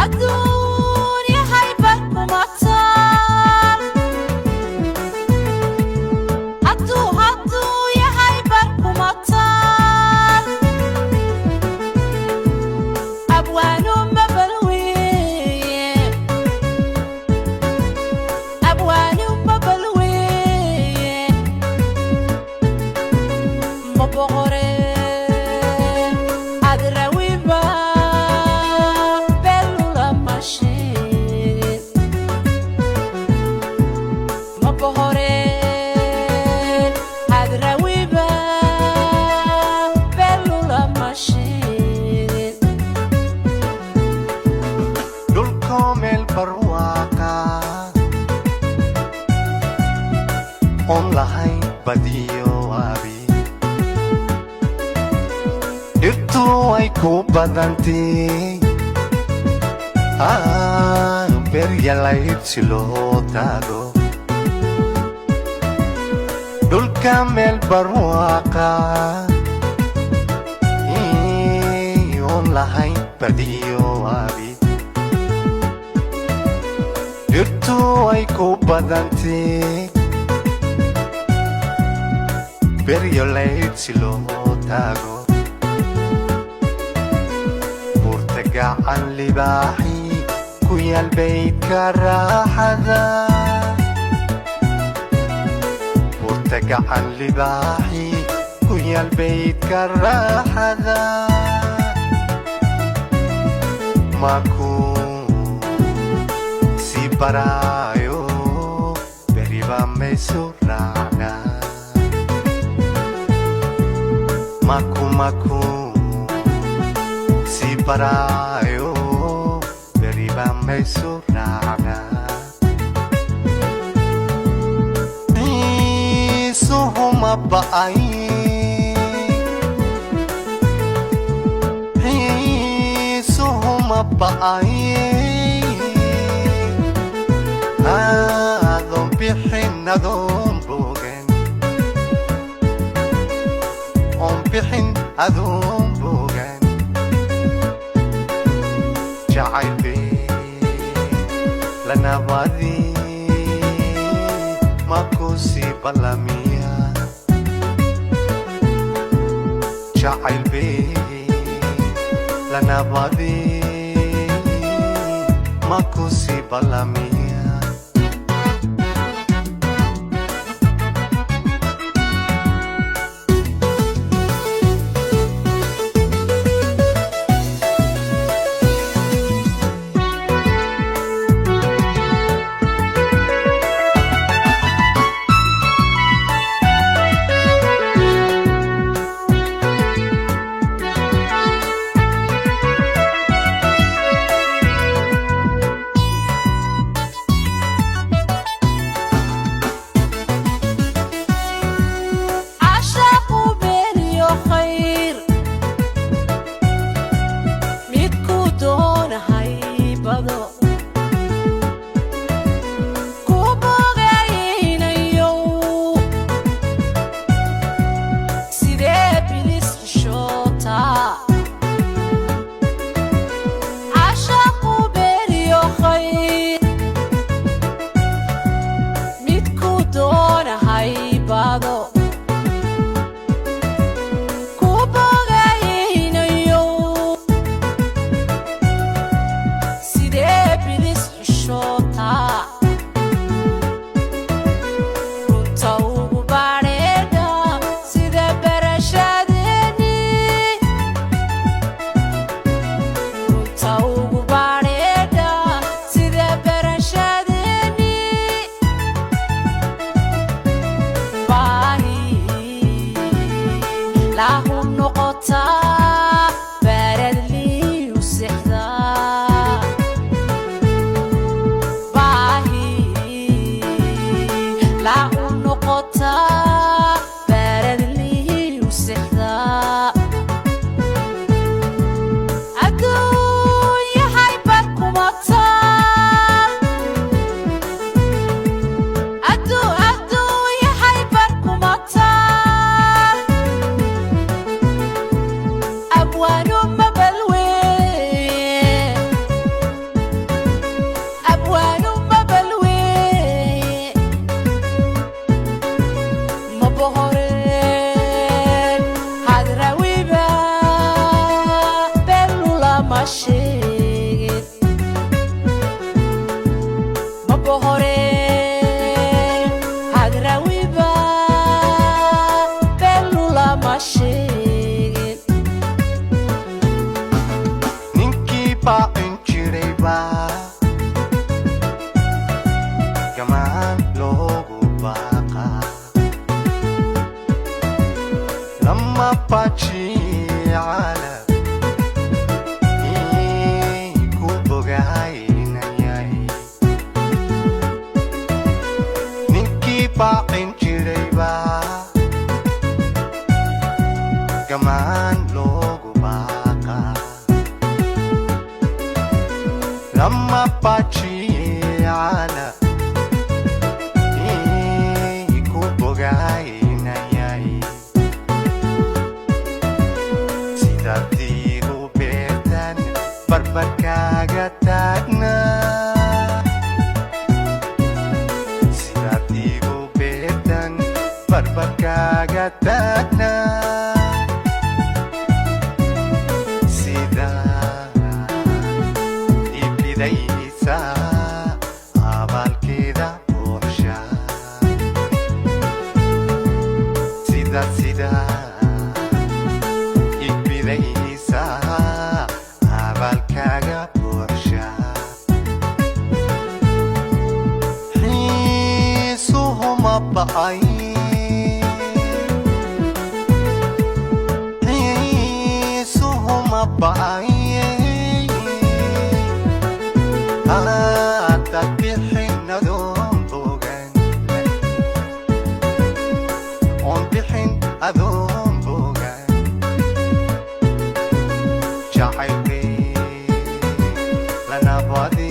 الدنيا هيبة ومطار هدو يا هيبة ومطار أبوانو مبلوية أبوانو مبلوية مبغري أدراويبا بلولا ماشين مبغري أدراويبا بلولا ماشين دولكم البرواقة online badiyo abi itu ay ku badanti beryalait silotago dulkam el barwaqa online badiyo abi itu ay ku badanti beryalait silotago عن لباحي كويا البيت كراحة مرتجع عن لباحي كويا البيت كراحة ماكو سيبرايو بريبا ميسورانا ماكو Parayo beriba mesurana suhuma baai suhuma baai adon bihin adon bogen on bihin adon bogen جعل بي لنا وادي ماكو سيبالاميا جعل بي لنا وادي ماكو سيبالاميا sheegin maba hore hadraawiba beenu lama sheegin ninkii baaqin jiray baa gamaan loogu baaqaa lama bajiye calab ku bogaynayay ninkii baaqin jiray baa gamaan loogu baaqaa lama bajiye calab ku bogaynayay sidaad igu beertan barbarkaaga taagnaa sidaad igu beertan barbarkaaga taagnaa sidaa ibidaysa abaalkeeda buuxsha sidaa ibidaysa abaalkaaga buuxsha xiisuhuma ba'ay xiisuhuma ba'ay haddaad bixin adoon bogan oon bixin adoon bogan jacaylkay lana badi